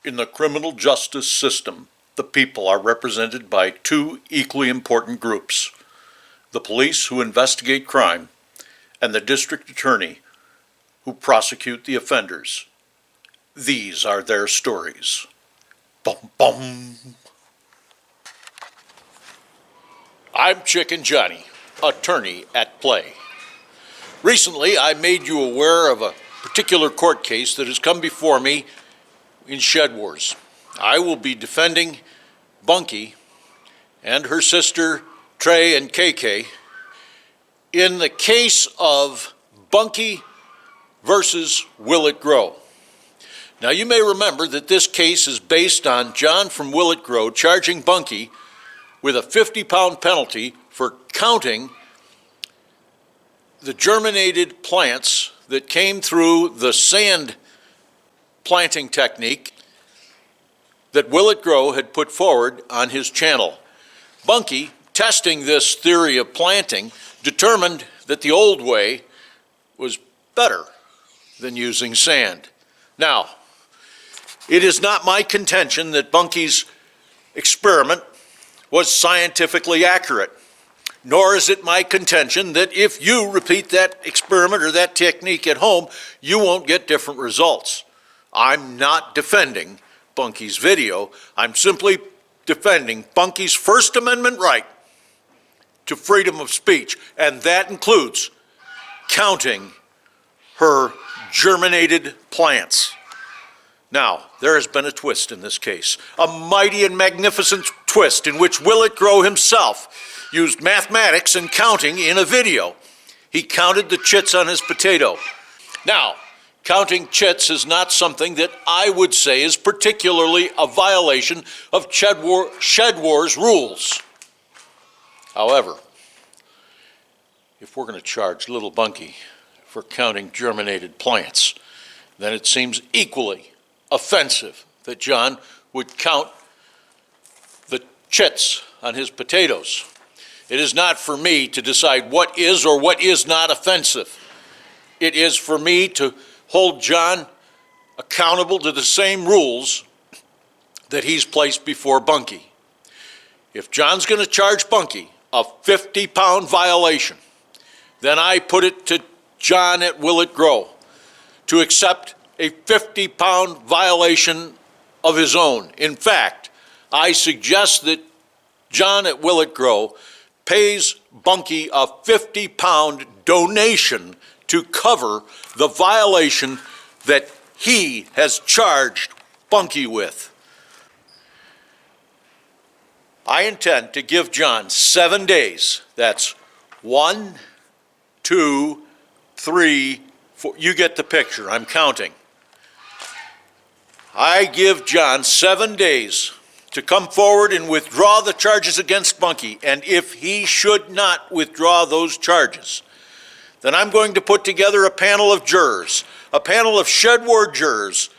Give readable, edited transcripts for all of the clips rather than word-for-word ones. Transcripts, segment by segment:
In the criminal justice system, the people are represented by two equally important groups: the police, who investigate crime, and the district attorney, who prosecute the offenders. These are their stories. Bum, bum. I'm Chicken Johnny, attorney at play. Recently, I made you aware of a particular court case that has come before me in Shedwars. I will be defending Bunkie and her sister Trey and KK in the case of Bunkie versus Will It Grow. Now, you may remember that this case is based on John from Will It Grow charging Bunkie with a 50-pound penalty for counting the germinated plants that came through the sand planting technique that Will It Grow had put forward on his channel. Bunkie, testing this theory of planting, determined that the old way was better than using sand. Now, it is not my contention that Bunkie's experiment was scientifically accurate, nor is it my contention that if you repeat that experiment or that technique at home, you won't get different results. I'm not defending Bunkie's video. I'm simply defending Bunkie's First Amendment right to freedom of speech, and that includes counting her germinated plants. Now, there has been a twist in this case, a mighty and magnificent twist in which Will It Grow himself used mathematics and counting in a video. He counted the chits on his potato. Now, counting chits is not something that I would say is particularly a violation of Shedwars rules. However, if we're going to charge little Bunkie for counting germinated plants, then it seems equally offensive that John would count the chits on his potatoes. It is not for me to decide what is or what is not offensive. It is for me to hold John accountable to the same rules that he's placed before Bunkie. If John's going to charge Bunkie a 50-pound violation, then I put it to John at Will It Grow to accept a 50-pound violation of his own. In fact, I suggest that John at Will It Grow pays Bunkie a 50-pound donation to cover the violation that he has charged Bunkie with. I intend to give John 7 days. That's 1, 2, 3, 4. You get the picture. I'm counting. I give John 7 days to come forward and withdraw the charges against Bunkie. And if he should not withdraw those charges, then I'm going to put together a panel of jurors, a panel of Shedward jurors,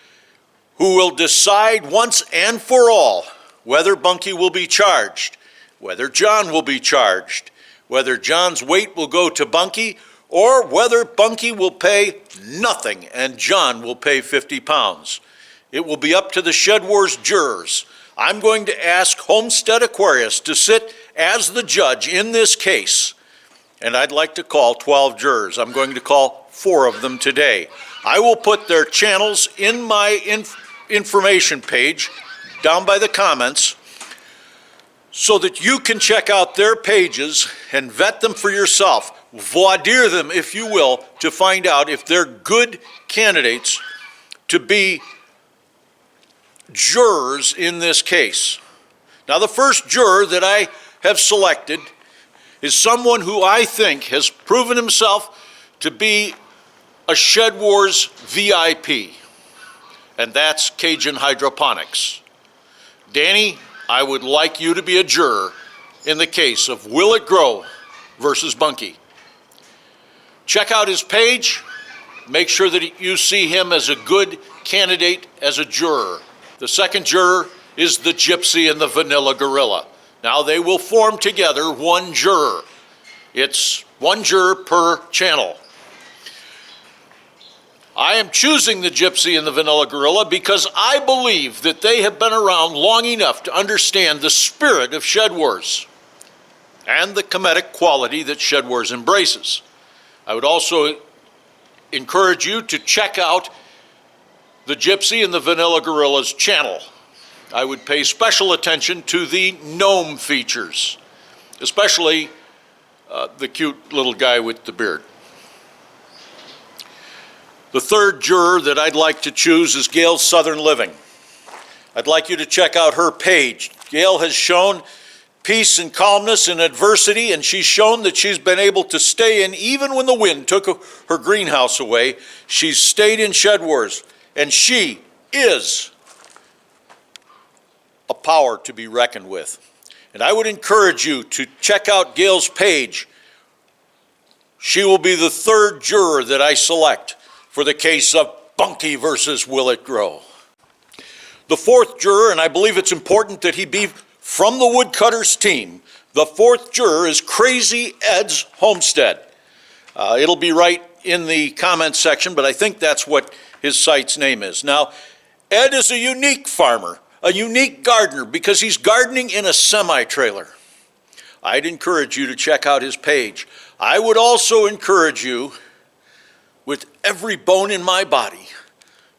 who will decide once and for all whether Bunkie will be charged, whether John will be charged, whether John's weight will go to Bunkie, or whether Bunkie will pay nothing and John will pay 50 pounds. It will be up to the Shedwars jurors. I'm going to ask Homestead Aquarius to sit as the judge in this case. And I'd like to call 12 jurors. I'm going to call 4 of them today. I will put their channels in my information page down by the comments so that you can check out their pages and vet them for yourself. Voir dire them, if you will, to find out if they're good candidates to be jurors in this case. Now, the first juror that I have selected is someone who I think has proven himself to be a Shedwars VIP, and that's Cajun Hydroponics. Danny, I would like you to be a juror in the case of Will It Grow versus Bunkie. Check out his page. Make sure that you see him as a good candidate as a juror. The second juror is the Gypsy and the Vanilla Gorilla. Now they will form together one juror. It's one juror per channel. I am choosing the Gypsy and the Vanilla Gorilla because I believe that they have been around long enough to understand the spirit of Shedwars and the comedic quality that Shedwars embraces. I would also encourage you to check out the Gypsy and the Vanilla Gorilla's channel. I would pay special attention to the gnome features, especially the cute little guy with the beard. The third juror that I'd like to choose is Gail's Southern Living. I'd like you to check out her page. Gail has shown peace and calmness in adversity, and she's shown that she's been able to stay in even when the wind took her greenhouse away. She's stayed in Shedwars, and she is a power to be reckoned with. And I would encourage you to check out Gail's page. She will be the third juror that I select for the case of Bunkie versus Will It Grow. The fourth juror, and I believe it's important that he be from the Woodcutters team, the fourth juror is Crazy Ed's Homestead. It'll be right in the comments section, but I think that's what his site's name is. Now, Ed is a unique farmer, a unique gardener, because he's gardening in a semi-trailer. I'd encourage you to check out his page. I would also encourage you, with every bone in my body,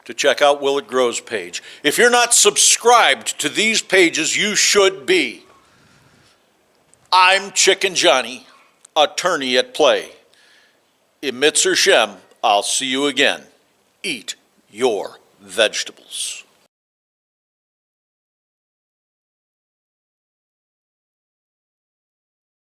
to check out Will It Grow's page. If you're not subscribed to these pages, you should be. I'm Chicken Johnny, attorney at play. Emitzer Shem, I'll see you again. Eat your vegetables.